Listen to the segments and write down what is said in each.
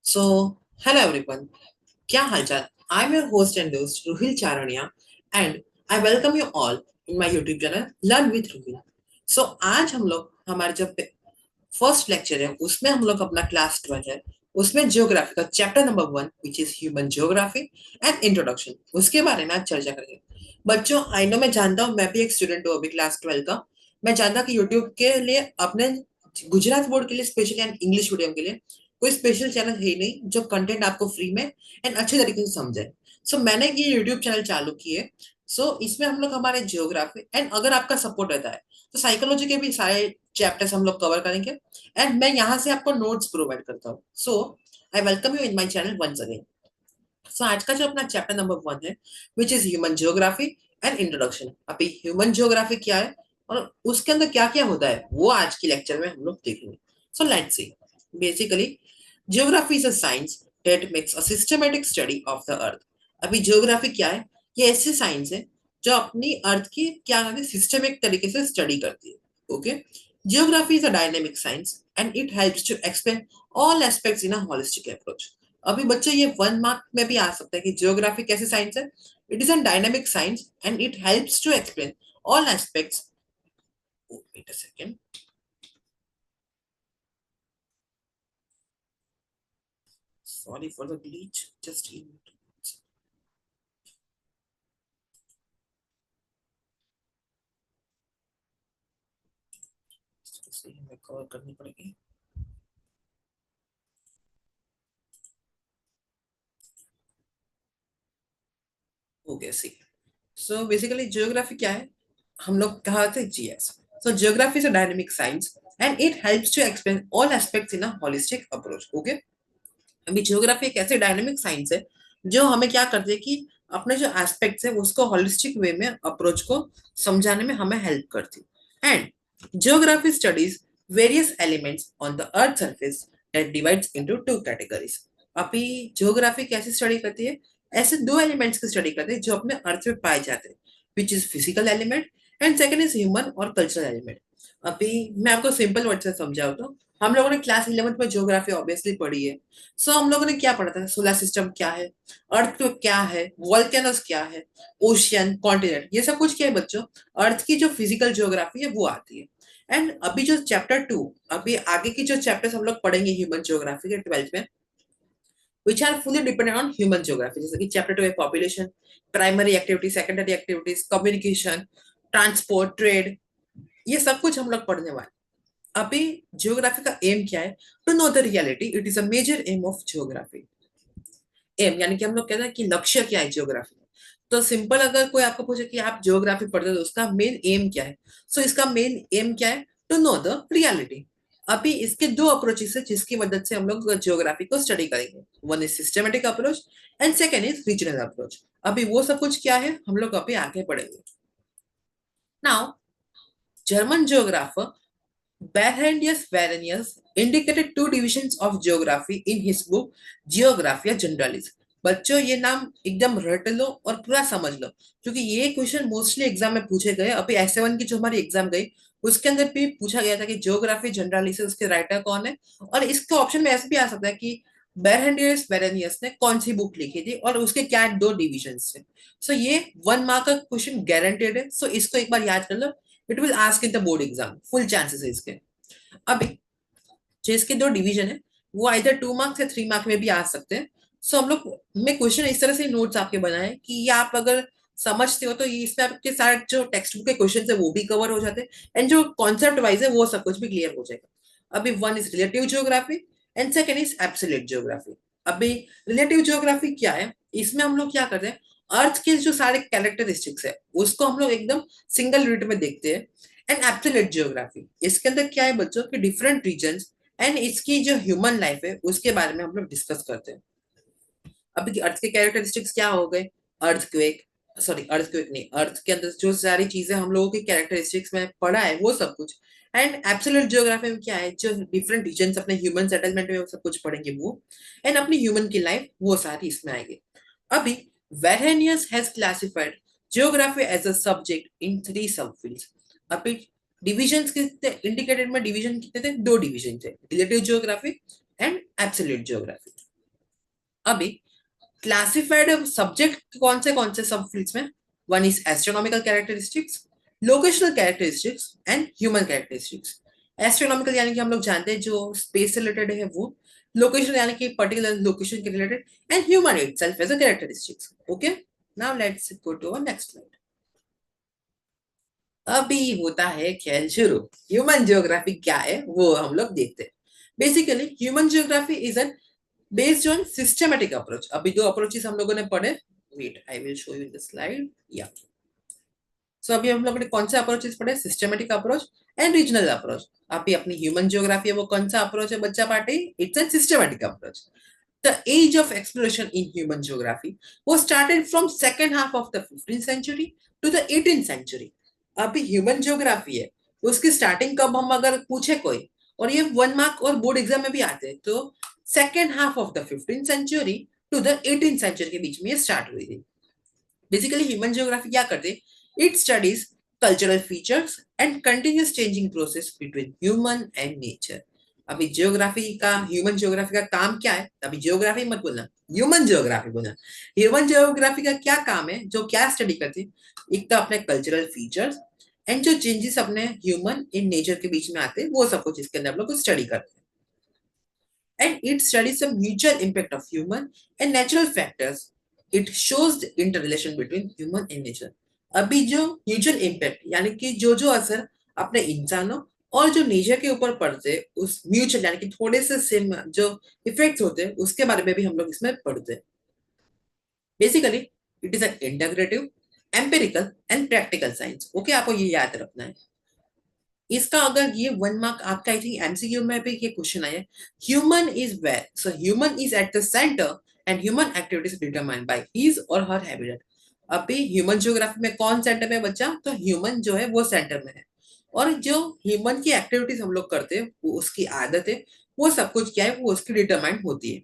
So, hello everyone. क्या हालचाल? I'm your host and host Ruhil Charania, and I welcome you all in my YouTube channel Learn with Ruhil. So, आज हम लोग हमारे जो first lecture है उसमें हम लोग अपना क्लास 12 है उसमें जियोग्राफी का chapter number 1 which is human geography and introduction उसके बारे में आज चर्चा करेंगे। बच्चों, आई नो, मैं जानता हूँ, मैं भी एक स्टूडेंट हूँ अभी क्लास 12 का। मैं जानता कि यूट्यूब के लिए अपने गुजरात बोर्ड के लिए स्पेशली एंड इंग्लिश मीडियम के लिए कोई स्पेशल चैनल है ही नहीं जो कंटेंट आपको फ्री में एंड अच्छे तरीके से समझे। सो मैंने ये यूट्यूब चैनल चालू किए। इसमें हम लोग हमारे जियोग्राफी एंड अगर आपका सपोर्ट रहता है तो साइकोलॉजी के भी सारे चैप्टर्स हम लोग कवर करेंगे एंड मैं यहाँ से आपको नोट्स प्रोवाइड करता हूँ। I welcome you in my channel once again. आज का जो अपना चैप्टर नंबर 1 है which is human geography and introduction. अभी ह्यूमन जियोग्राफी क्या है और उसके अंदर क्या क्या होता है वो आज की लेक्चर में हम लोग देखेंगे। Let's see. Basically geography is a science that makes a systematic study of the earth. अभी जियोग्राफी क्या है? ये ऐसी साइंस है जो अपनी अर्थ की क्या करती है, सिस्टमिक तरीके से स्टडी करती है। Okay. Geography is a dynamic science and it helps to explain all aspects in a holistic approach. अभी बच्चों ये 1 मार्क में भी आ सकता है कि जियोग्राफी कैसी साइंस है। It is an dynamic science and it helps to explain all aspects. Wait a second. Sorry for the glitch, just हमें कवर करनी पड़ेगी। ओके, सी। बेसिकली जियोग्राफी क्या है? हम लोग कहा थे जीएस। Geography is a dynamic science and it helps to explain all aspects in a holistic approach. Okay. अभी जियोग्राफी एक ऐसे डायनेमिक साइंस है जो हमें क्या करती है कि अपने जो एस्पेक्ट्स है उसको होलिस्टिक वे में अप्रोच को समझाने में हमें हेल्प करती है। And geography studies various elements on the earth surface that divides into two categories. अभी जियोग्राफी कैसे स्टडी करती है? ऐसे दो एलिमेंट्स की स्टडी करते हैं जो अपने अर्थ में पाए जाते हैं, which is physical element and second is human और कल्चरल एलिमेंट। अभी मैं आपको सिंपल वर्ड से समझाऊँ तो हम लोगों ने क्लास 11th में ज्योग्राफी ऑब्वियसली पढ़ी है। हम लोगों ने क्या पढ़ा था? सोलर सिस्टम क्या है, अर्थ तो क्या है, वॉल्केनोस क्या है, ओशियन, कॉन्टिनेंट, ये सब कुछ क्या है बच्चों? अर्थ की जो फिजिकल ज्योग्राफी है वो आती है। एंड अभी जो चैप्टर 2, अभी आगे की जो चैप्टर्स हम लोग पढ़ेंगे ह्यूमन ज्योग्राफी के 12th में, which are fully dependent on human geography, जैसे कि चैप्टर 2 है population, primary activity, secondary activities, communication, transport, trade, ये सब कुछ हम लोग पढ़ने वाले। अभी जियोग्राफी का एम क्या है? To know the reality, it is a major aim of geography. Aim यानी कि हम लोग कहते हैं कि लक्ष्य क्या है जियोग्राफी में। तो सिंपल अगर कोई आपको पूछे कि आप जियोग्राफी पढ़ते हो तो उसका मेन एम क्या है? इसका मेन एम क्या है? To know the reality. अभी इसके दो अप्रोचेस है जिसकी मदद से हम लोग जियोग्राफी को स्टडी करेंगे। One is systematic approach and second is regional approach. अभी वो सब कुछ क्या है हम लोग अभी आगे पढ़ेंगे। Now, German geographer Bernhardus Varenius indicated two divisions of geography in his book Geographia Generalis। बच्चों ये नाम एकदम रट लो और पूरा समझ लो, क्योंकि ये क्वेश्चन मोस्टली एग्जाम में पूछे गए। अभी S7 की जो हमारी एग्जाम गई उसके अंदर भी पूछा गया था कि जियोग्राफी जनरलिस उसके राइटर कौन है। और इसके ऑप्शन में ऐसे भी आ सकता है कि बेरहेंडियस वेरेनियस ने कौन सी बुक लिखी थी और उसके क्या दो डिविजन थे। ये 1 मार्क का क्वेश्चन गारंटेड है। इसको एक बार याद कर लो। It will ask in the board exam, full chances है इसके। अभी जो इसके दो डिवीजन है वो आइदर 2 मार्क्स या 3 मार्क में भी आ सकते हैं। हम लोग मैं क्वेश्चन इस तरह से नोट्स आपके बनाए कि ये आप अगर समझते हो तो ये इसमें आपके सारे जो टेक्स्ट बुक के क्वेश्चन है वो भी कवर हो जाते हैं एंड जो कॉन्सेप्ट वाइज है वो सब कुछ भी क्लियर हो जाएगा। अभी one is relative geography and second is absolute geography. अभी रिलेटिव जियोग्राफी क्या है? इसमें हम लोग क्या करते हैं, अर्थ के जो सारे कैरेक्टरिस्टिक्स है उसको हम लोग एकदम सिंगल यूनिट में देखते हैं। एंड एब्सोल्यूट जियोग्राफी इसके अंदर क्या है बच्चों के डिफरेंट रीजन एंड इसकी जो ह्यूमन लाइफ है उसके बारे में हम लोग डिस्कस करते हैं। अभी अर्थ के कैरेक्टरिस्टिक्स क्या हो गए? अर्थक्वेक, सॉरी अर्थक्वेक नहीं, अर्थ के अंदर जो सारी चीजें हम लोगों की कैरेक्टरिस्टिक्स में पढ़ा है वो सब कुछ। एंड एब्सोल्यूट जियोग्राफी में क्या है, जो डिफरेंट रीजन अपने ह्यूमन सेटलमेंट में वो सब कुछ पढ़ेंगे वो। एंड अपनी ह्यूमन की लाइफ वो सारी इसमें आएगी। अभी Varenius has classified geography as a subject in 3 subfields. अभी डिविजन्स कितने इंडिकेटेड में? डिवीजन कितने थे? 2 डिवीजन थे, relative geography and absolute geography. अभी क्लासिफाइड सब्जेक्ट कौन से सब फील्ड्स में? One is astronomical characteristics, locational characteristics and human characteristics. Astronomical यानी कि हम लोग जानते हैं जो स्पेस से रिलेटेड है वो, लोकेशन यानी कि पर्टिकुलर लोकेशन के related, and human itself as a characteristics. Okay, now let's go to our next slide. अभी होता है खेल शुरू। ह्यूमन ज्योग्राफी क्या है वो हम लोग देखते हैं। Basically human geography is an based on systematic approach. अभी जो अप्रोचेस हम लोगों ने पढ़े, wait I will show you the slide. या सो अभी हम लोगों ने कौन से अप्रोचेस पढ़े? Systematic approach and regional approach. अभी अपनी ह्यूमन ज्योग्राफी है वो कौन सा अप्रोच है बच्चा party? It's an systematic approach. The age of exploration in human geography was started from second half of the 15th century to the 18th century. अभी human geography है, उसकी स्टार्टिंग कब हम अगर पूछे कोई, और ये 1 मार्क और बोर्ड एग्जाम में भी आते हैं, तो second half of the 15th century to the 18th century के बीच में ये स्टार्ट हुई थी। बेसिकली ह्यूमन ज्योग्राफी क्या करते? It studies cultural features and continuous changing process between human and nature. अभी ज्योग्राफी का, ह्यूमन ज्योग्राफी का काम क्या है? अभी ज्योग्राफी मत बोलना, ह्यूमन ज्योग्राफी बोलना। ह्यूमन ज्योग्राफी का क्या काम है, जो क्या स्टडी करती है? एक तो अपने कल्चरल फीचर्स एंड जो चेंजेस अपने ह्यूमन इन नेचर के बीच में आते हैं, वो सब कुछ इसके अंदर हम लोग स्टडी करते हैं। And it studies the mutual impact of human and natural factors. It shows the interrelation between human and nature. अभी जो म्यूचुअल इम्पैक्ट यानी कि जो जो असर अपने इंसानों और जो नेचर के ऊपर पड़ते हैं, उस म्यूचुअल यानी कि थोड़े से सेम जो इफेक्ट्स होते हैं, उसके बारे में भी हम लोग इसमें पढ़ते हैं। Basically it is N integrative, empirical and practical science. Okay, आपको ये याद रखना है। इसका अगर ये 1 मार्क आपका, आई थिंक एमसीक्यू में भी ये क्वेश्चन आया, human is where, so human is at the centre and human activities determined by his or her habitat. अभी ह्यूमन ज्योग्राफी में कौन सेंटर में बच्चा? तो ह्यूमन जो है वो सेंटर में है, और जो ह्यूमन की एक्टिविटीज हम लोग करते हैं, वो उसकी आदत है, वो सब कुछ क्या है, वो उसकी डिटरमाइंड होती है।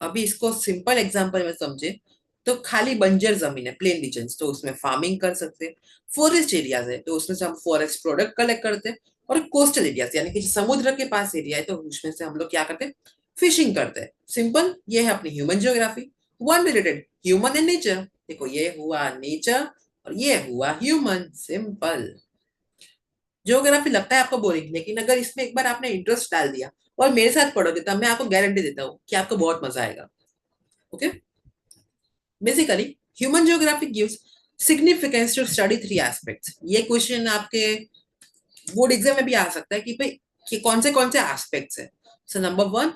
अभी इसको सिंपल एग्जांपल में समझे तो खाली बंजर जमीन है, प्लेन रीजन, तो उसमें फार्मिंग कर सकते हैं। फॉरेस्ट एरियाज है तो उसमें से हम फॉरेस्ट प्रोडक्ट कलेक्ट करते हैं। और कोस्टल एरियाज यानी कि समुद्र के पास एरिया है तो उसमें से हम लोग क्या करते हैं? फिशिंग करते हैं। सिंपल, ये है अपनी human geography. One related human and nature. देखो ये हुआ नेचर और ये हुआ ह्यूमन। सिंपल। ज्योग्राफी लगता है आपको बोरिंग, लेकिन अगर इसमें एक बार आपने इंटरेस्ट डाल दिया और मेरे साथ पढ़ोगे, तब मैं आपको गारंटी देता हूँ कि आपको बहुत मजा आएगा। Okay, basically human geography gives significance to study three aspects. ये क्वेश्चन आपके बोर्ड एग्जाम में भी आ सकता है कि भाई कि कौन से एस्पेक्ट्स है। So number one,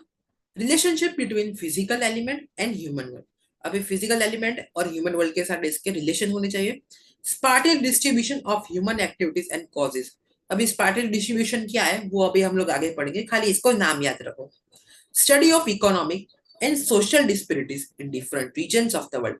relationship between physical element and human world. अभी फिजिकल एलिमेंट और ह्यूमन वर्ल्ड के साथ इसके रिलेशन होने चाहिए। Spatial distribution of human activities and causes. अभी स्पार्टल डिस्ट्रीब्यूशन क्या है वो अभी हम लोग आगे पढ़ेंगे, खाली इसको नाम याद रखो। Study of economic and social disparities in different regions of the world.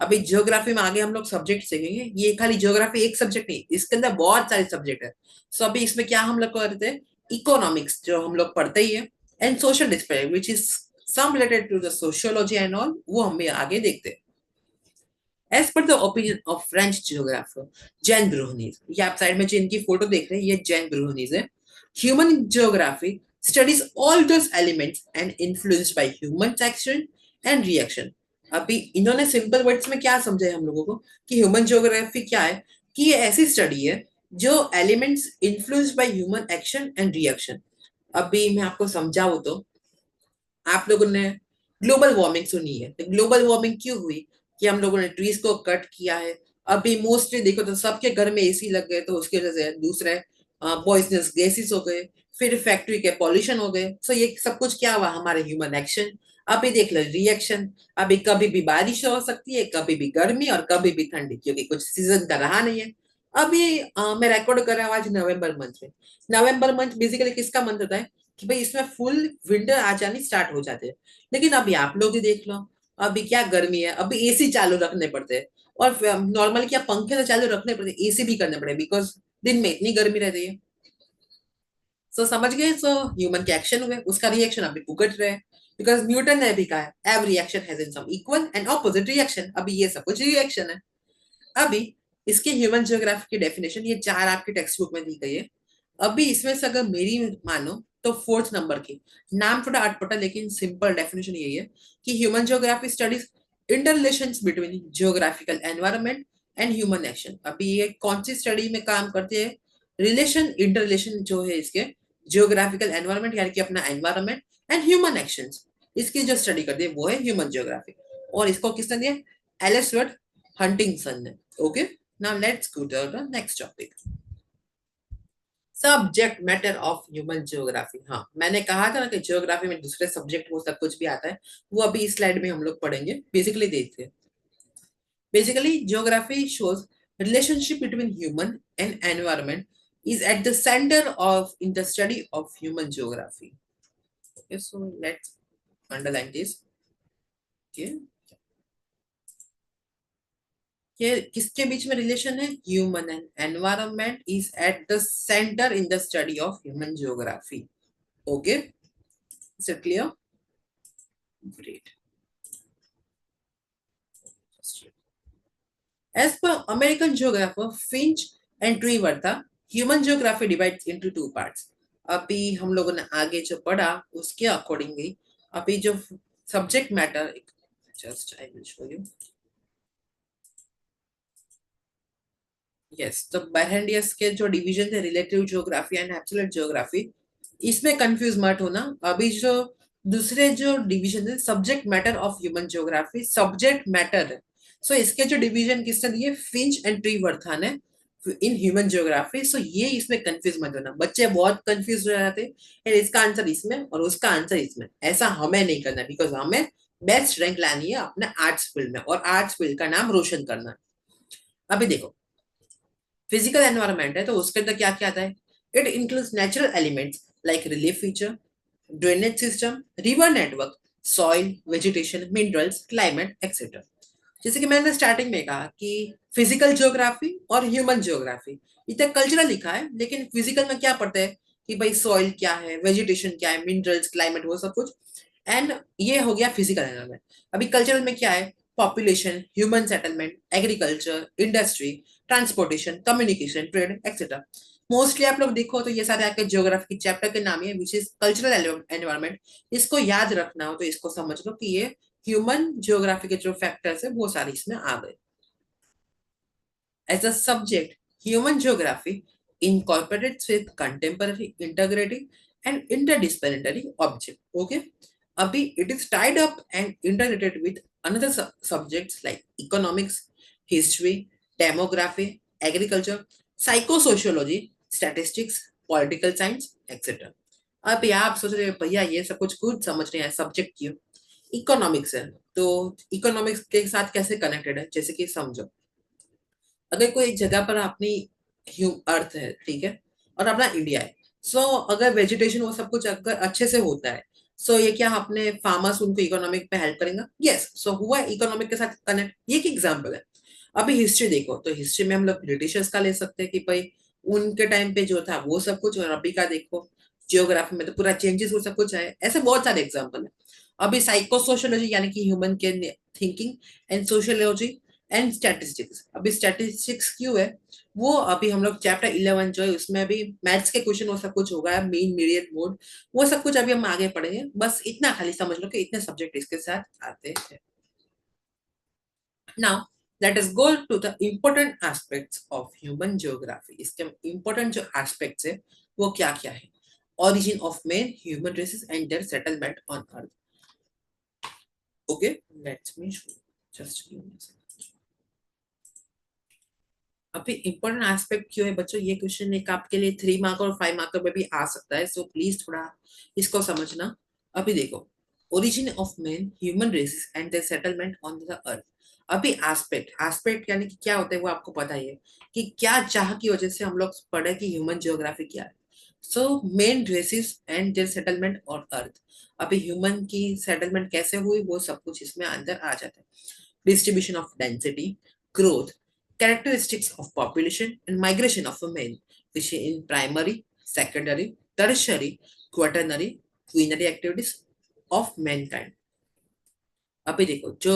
अभी ज्योग्राफी में आगे हम लोग सब्जेक्ट सीखेंगे, ये खाली ज्योग्राफी एक सब्जेक्ट नहीं, इसके अंदर बहुत सारे सब्जेक्ट है। सो अभी इसमें क्या हम लोग करते हैं? इकोनॉमिक्स जो हम लोग पढ़ते ही है, and social disparity which is some related to the sociology and all, वो हम आगे देखते हैं। As per the opinion of French geographer Jean Brunhes, ये आप साइड में जिनकी फोटो देख रहे हैं, ये जैन ब्रूहनीज है। Human geography studies all those elements and influenced by human action and reaction. अभी इन्होंने सिंपल वर्ड्स में क्या समझा है हम लोगों को कि ह्यूमन जियोग्राफी क्या है, कि ये ऐसी स्टडी है जो elements influenced by human action and reaction. अभी मैं आपको समझाऊं तो, आप लोगों ने ग्लोबल वार्मिंग सुनी है, तो ग्लोबल वार्मिंग क्यों हुई? कि हम लोगों ने ट्रीज को कट किया है। अभी मोस्टली देखो तो सबके घर में एसी लग गए, तो उसकी वजह से दूसरे पॉइजनस गैसेस हो गए, फिर फैक्ट्री के पॉल्यूशन हो गए। सो ये सब कुछ क्या हुआ? हमारे ह्यूमन एक्शन। अभी देख लो रिएक्शन, अभी कभी भी बारिश हो सकती है, कभी भी गर्मी और कभी भी ठंडी, क्योंकि कुछ सीजन का रहा नहीं है। अभी मैं रिकॉर्ड कर रहा हूँ आज नवंबर मंथ में। नवंबर मंथ बेसिकली किसका मंथ होता है? कि भाई इसमें फुल विंटर आ जानी स्टार्ट हो जाते हैं। लेकिन अभी आप लोग ही देख लो, अभी क्या गर्मी है, अभी एसी चालू रखने पड़ते हैं। और नॉर्मली क्या पंखे तो चालू रखने पड़ते हैं, एसी भी करने पड़े, बिकॉज दिन में इतनी गर्मी रहती है। सो समझ गए? सो ह्यूमन के एक्शन हुए, उसका रिएक्शन अभी भुगत रहे हैं। बिकॉज न्यूटन ने भी कहा है every action has in sum equal and opposite reaction. अभी ये सब कुछ रिएक्शन है। अभी इसके ह्यूमन ज्योग्राफी की डेफिनेशन ये चार आपकी टेक्स्ट बुक में दी गई है। अभी इसमें से अगर मेरी मानो तो फोर्थ नंबर की, नाम थोड़ा अटपटा लेकिन सिंपल डेफिनेशन यही है कि human geography studies inter relations between geographical environment and human action. अभी ये कौन सी स्टडी में काम करती है? रिलेशन, इंटर रिलेशन जो है इसके जियोग्राफिकल एनवायरनमेंट यानी कि अपना एनवायरनमेंट एंड ह्यूमन एक्शंस, इसकी जो स्टडी करती है वो है ह्यूमन ज्योग्राफी। और इसको किसने दिया? एलिसवर्थ हंटिंगसन ने। Okay, now let's go to the next topic, subject matter of human geography. हाँ, मैंने कहा था ना कि ज्योग्राफी में दूसरे सब्जेक्ट वो सब कुछ भी आता है, वो अभी इस स्लाइड में हम लोग पढ़ेंगे। बेसिकली देखते हैं, basically geography shows relationship between human and environment is at the center of in the study of human geography. Okay, so let's underline this. Okay, ये किसके बीच में रिलेशन है? Human and environment is at the centre in the study of human geography. Okay, is it clear? Great. As per American geographer Finch and Trevertha, human geography divides into two parts. अभी हम लोगों ने आगे जो पढ़ा उसके accordingly अभी जो subject matter, just I will show you. Yes, तो बर्हेंडियस के जो डिवीजन थे relative geography and absolute geography, इसमें कंफ्यूज मत होना। अभी जो दूसरे जो डिवीजन है subject matter of human geography, subject matter है। सो इसके जो डिवीजन किसने दिए? फिंच एंड ट्रीवर्था ने इन ह्यूमन ज्योग्राफी। सो ये इसमें कंफ्यूज मत होना, बच्चे बहुत कंफ्यूज हो जाते हैं इसका आंसर इसमें और उसका आंसर इसमें। ऐसा हमें नहीं करना, बिकॉज हमें बेस्ट रैंक लानी है अपने आर्ट्स फील्ड में, और आर्ट्स फील्ड का नाम रोशन करना है। अभी देखो, फिजिकल एनवायरनमेंट है तो उसके अंदर क्या क्या आता है? It includes natural elements like relief feature, drainage system, river network, soil, vegetation, minerals, climate etcetera. जैसे कि मैंने स्टार्टिंग में कहा कि फिजिकल ज्योग्राफी और ह्यूमन ज्योग्राफी, इतना कल्चरल लिखा है लेकिन फिजिकल में क्या पढ़ते हैं कि भाई सॉइल क्या है, वेजिटेशन क्या है, मिनरल्स, क्लाइमेट, वो सब कुछ। एंड ये हो गया फिजिकल एनवायरनमेंट। अभी कल्चरल में क्या है? Population, human settlement, agriculture, industry, transportation, communication, trade etcetera. Mostly आप लोग देखो तो ये सारे आपके ज्योग्राफी के चैप्टर के नाम है, विच इज कल्चरल एनवायरनमेंट। इसको याद रखना हो तो इसको समझ लो कि ये ह्यूमन ज्योग्राफी के जो फैक्टर्स है वो सारे इसमें आ गए। As a subject, human geography incorporates with contemporary, integrating and interdisciplinary object. Okay, abhi it is tied up and integrated with another subjects like economics, history, demography, agriculture, psychosociology, statistics, political science etc. अब आप सोच रहे हो भैया ये सब कुछ खुद समझ रहे हैं, सब्जेक्ट क्यों? इकोनॉमिक्स है तो इकोनॉमिक्स के साथ कैसे कनेक्टेड है, जैसे कि समझो, अगर कोई जगह पर अपनी अर्थ है, ठीक है, और अपना इंडिया है। सो अगर वेजिटेशन वो सब कुछ अगर अच्छे से होता है, सो ये क्या अपने फार्मर्स उनको इकोनॉमिक में हेल्प करेंगे? यस, सो हुआ इकोनॉमिक के साथ कनेक्ट। ये एक एग्जांपल है। अभी हिस्ट्री देखो तो हिस्ट्री में हम लोग ब्रिटिशर्स का ले सकते हैं कि भाई उनके टाइम पे जो था वो सब कुछ, और अभी का देखो जियोग्राफी में तो पूरा चेंजेस वो सब कुछ है। ऐसे बहुत सारे एग्जाम्पल है। अभी साइको सोशियोलॉजी यानी कि ह्यूमन के thinking and sociology and statistics. अभी स्टैटिस्टिक्स क्यों है? वो अभी हम लोग चैप्टर 11 जो है उसमें अभी मैथ्स के क्वेश्चन वो सब कुछ होगा, मीन मीडियन मोड, वो सब कुछ अभी हम आगे पढ़ेंगे। बस इतना खाली समझ लो कि इतने सब्जेक्ट इसके साथ आते हैं। Now, let us go to the important aspects of human geography. इसके important जो aspects है वो क्या क्या है? Origin of main human races and their settlement on earth. Okay, let me show you. Just give me a second. अभी important aspect क्यों है बच्चों? ये क्वेश्चन एक आपके लिए 3 मार्क और 5 मार्क में भी आ सकता है, सो प्लीज थोड़ा इसको समझना। अभी देखो, origin of man, human races and their settlement on the earth. अभी एस्पेक्ट, एस्पेक्ट यानी कि क्या होता है वो आपको पता ही है कि क्या चाह की वजह से हम लोग पढ़े कि ह्यूमन जियोग्राफी क्या है। So men races and their settlement on earth. अभी ह्यूमन की सेटलमेंट कैसे हुई वो सब कुछ इसमें अंदर आ जाता है। Distribution of density, growth, characteristics of population and migration of a man, which in primary, secondary, tertiary, quaternary, quinary activities of mankind. अभी देखो जो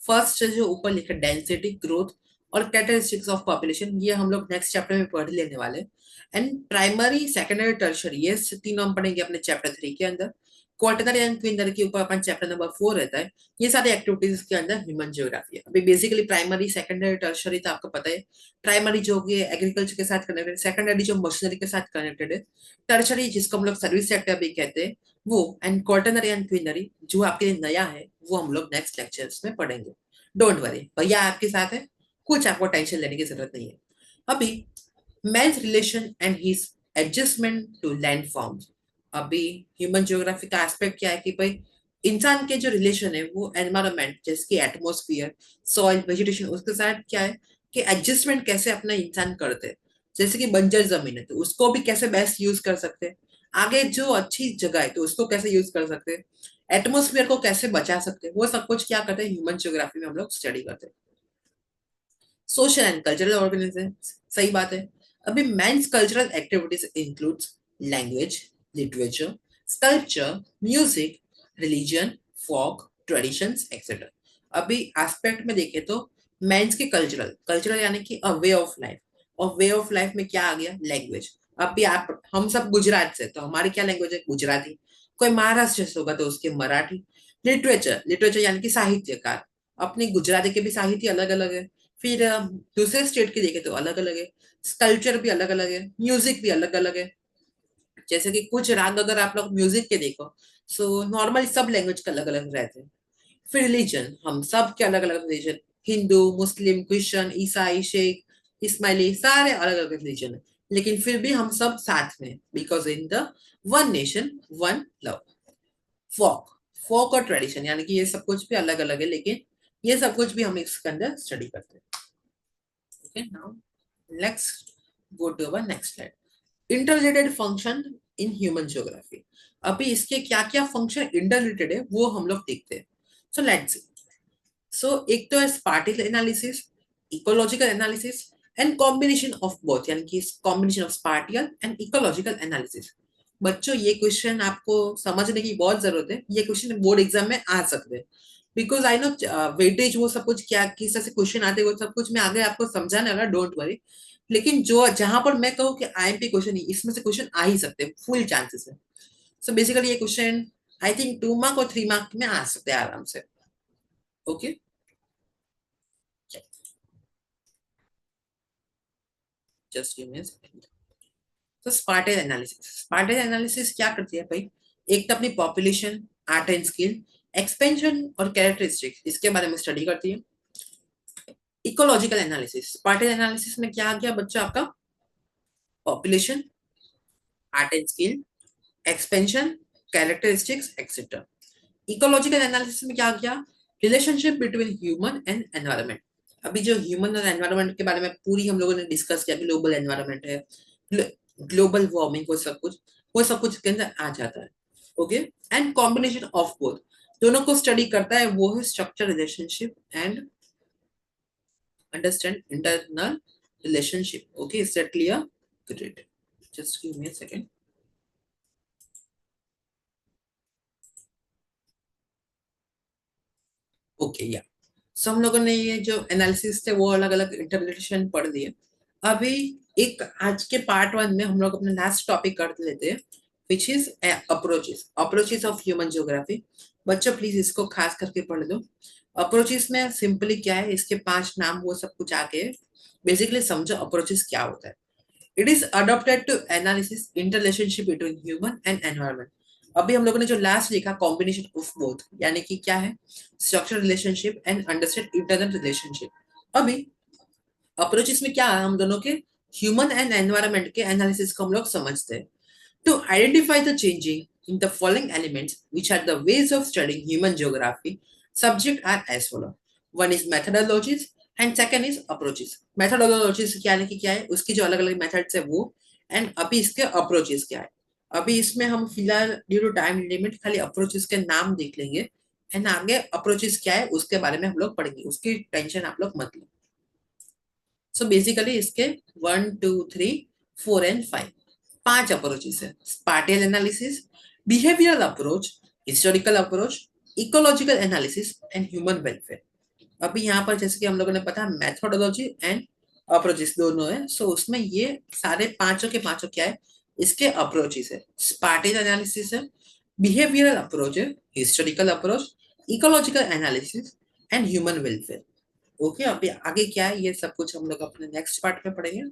फर्स्ट जो ऊपर लिखा डेंसिटी, ग्रोथ और कैरेक्टरिस्टिक्स ऑफ पॉपुलेशन, ये हम लोग नेक्स्ट चैप्टर में पढ़ लेने वाले हैं। एंड प्राइमरी, सेकेंडरी, टर्शरी, ये तीनों हम पढ़ेंगे अपने चैप्टर 3 के अंदर। क्वार्टनरी एंड क्विनरी के ऊपर अपन चैप्टर नंबर 4 रहता है। ये सारी एक्टिविटीज के अंदर ह्यूमन ज्योग्राफी है। अभी बेसिकली प्राइमरी, सेकेंडरी, टर्शरी तो आपको पता है। प्राइमरी जो कि एग्रीकल्चर के साथ कनेक्टेड, सेकेंडरी जो मशीनरी के साथ कनेक्टेड है, टर्शरी जिसको हम लोग सर्विस सेक्टर भी कहते हैं वो, एंड क्वार्टनरी एंड क्विनरी जो आपके लिए नया है वो हम लोग नेक्स्ट लेक्चर्स में पढ़ेंगे। डोंट वरी, भैया आपके साथ है, कुछ आपको टेंशन लेने की जरूरत नहीं है। अभी man's relation and his adjustment to land forms। अभी ह्यूमन ज्योग्राफी का एस्पेक्ट क्या है कि भाई इंसान के जो रिलेशन है वो एनवायरमेंट जैसे कि एटमॉस्फेयर, सॉइल, वेजिटेशन, उसके साथ क्या है कि एडजस्टमेंट कैसे अपना इंसान करते हैं। जैसे कि बंजर जमीन है तो उसको भी कैसे बेस्ट यूज कर सकते हैं, आगे जो अच्छी जगह है तो उसको कैसे यूज कर सकते हैं, एटमोस्फियर को कैसे बचा सकते हैं, वो सब कुछ क्या करते हैं ह्यूमन ज्योग्राफी में हम लोग स्टडी करते हैं। सोशल एंड कल्चरल ऑर्गेनाइजेशन, सही बात है। अभी mains cultural activities includes language, literature, sculpture, music, religion, folk, traditions etcetera. अभी एस्पेक्ट में देखें तो मेंस के कल्चरल, कल्चरल यानी कि अ वे ऑफ लाइफ, और वे ऑफ लाइफ में क्या आ गया, लैंग्वेज। अभी आप हम सब गुजरात से तो हमारी क्या लैंग्वेज है, गुजराती। कोई महाराष्ट्र से होगा तो उसके मराठी। लिटरेचर, लिटरेचर यानी कि साहित्यकार, अपनी गुजराती के भी साहित्य अलग अलग है। फिर दूसरे स्टेट की देखे तो अलग अलग है। स्कल्पचर भी अलग अलग है, म्यूजिक भी अलग अलग है। जैसे कि कुछ राग अगर आप लोग म्यूजिक के देखो, सो नॉर्मली सब लैंग्वेज का अलग अलग रहते हैं। फिर रिलीजन, हम सब के अलग अलग रिलीजन, हिंदू, मुस्लिम, क्रिश्चियन, ईसाई, शेख, इस्माइली, सारे अलग अलग रिलीजन है, लेकिन फिर भी हम सब साथ में, because in the one nation one love. Folk, folk और ट्रेडिशन यानी कि ये सब कुछ भी अलग अलग है, लेकिन ये सब कुछ भी हम इसके अंदर स्टडी करते हैं। Okay, now let's go to our next slide। Interrelated function in human geography. अभी इसके क्या क्या फंक्शन इंटररिलेटेड है वो हम लोग देखते हैं। So let's see. सो एक तो है spatial analysis, ecological analysis, and combination of both, यानी कि combination of spatial and ecological analysis. बच्चों ये क्वेश्चन आपको समझने की बहुत जरूरत है, ये क्वेश्चन बोर्ड एग्जाम में आ सकते हैं। बिकॉज आई नो वेटेज वो सब कुछ क्या किस तरह से क्वेश्चन आते हैं वो सब कुछ मैं आगे आपको समझाने वाला, डोंट वरी। लेकिन जो जहां पर मैं कहूँ कि आईएमपी क्वेश्चन इसमें से क्वेश्चन आ ही सकते हैं, फुल चांसेस है। सो बेसिकली ये क्वेश्चन आई थिंक 2 मार्क और 3 मार्क में आ सकते हैं आराम से। Okay, just give me a second. तो स्पार्टन एनालिसिस, स्पार्टन एनालिसिस क्या करती है भाई, एक तो अपनी population, art and skill, expansion और कैरेक्टरिस्टिक्स, इसके बारे में स्टडी करती है। इकोलॉजिकल एनालिसिस, स्पार्टन एनालिसिस में क्या आ गया बच्चों आपका, population, art and skill, expansion, characteristics etcetera. Ecological analysis में क्या किया, relationship between human and environment. अभी जो ह्यूमन और एनवायरनमेंट के बारे में पूरी हम लोगों ने डिस्कस किया, ग्लोबल एनवायरनमेंट है, ग्लोबल वार्मिंग, वो सब कुछ के अंदर आ जाता है। Okay, and combination of both, दोनों को स्टडी करता है, वो है structure, relationship and understand internal relationship. Okay, is that clear? Great, just give me a second. Okay, या सो हम लोगों ने ये जो एनालिसिस थे वो अलग अलग इंटरप्रिटेशन पढ़ लिए। अभी एक आज के पार्ट 1 में हम लोग अपना लास्ट टॉपिक कर लेते हैं, which is approaches, approaches of human geography. बच्चों प्लीज इसको खास करके पढ़ लो। अप्रोचेस में सिंपली क्या है, इसके 5 नाम वो सब कुछ आके बेसिकली समझो अप्रोचेस क्या होता है। It is adopted to analysis interrelationship between human and environment. अभी हम लोगों ने जो लास्ट लिखा कॉम्बिनेशन ऑफ बोथ, यानी कि क्या है, structure relationship and understand internal relationship. अभी अप्रोचेस में क्या है, हम दोनों के ह्यूमन एंड एनवायरनमेंट के एनालिसिस को हम लोग समझते हैं। To identify the changing in the following elements which are the ways of studying human geography, subject are as follow. One is methodologies and second is approaches. Methodologies क्या है कि क्या है, उसकी जो अलग अलग मेथड्स है वो, एंड अभी इसके अप्रोचेस क्या है। अभी इसमें हम फिलहाल ड्यू टू टाइम लिमिट खाली अप्रोचेस के नाम देख लेंगे, एंड आगे अप्रोचेस क्या है उसके बारे में हम लोग पढ़ेंगे, उसकी टेंशन आप लोग मत लो। सो बेसिकली इसके 1, 2, 3, 4 एंड 5 5 अप्रोचेस है। Spatial analysis, behavioural approach, historical approach, ecological analysis and human welfare. अभी यहाँ पर जैसे कि हम लोगों ने पता मेथोडोलॉजी एंड अप्रोचेस दोनों है। सो उसमें ये सारे पांचों के पांचों क्या है, इसके अप्रोचेस है। स्पार्टेन एनालिसिस है, बिहेवियरल अप्रोच है, historical approach, ecological analysis and human welfare. Okay, अभी आगे क्या है ये सब कुछ हम लोग अपने नेक्स्ट पार्ट में पढ़ेंगे।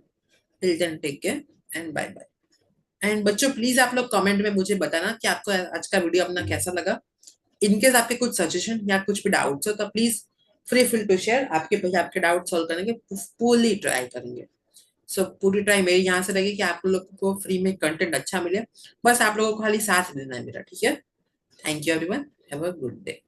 Till then take care and bye bye. And बच्चों प्लीज आप लोग कमेंट में मुझे बताना कि आपको आज का वीडियो अपना कैसा लगा। इनकेस आपके कुछ सजेशन या कुछ भी डाउट्स हो तो please free feel to share. आपके भैया आपके डाउट सॉल्व करने के फुली ट्राई करेंगे। सो पूरी ट्राई मेरी यहाँ से रहेगी कि आप लोग को फ्री में कंटेंट अच्छा मिले। बस आप लोगों को खाली साथ देना है मेरा, ठीक है। Thank you everyone, have a good day.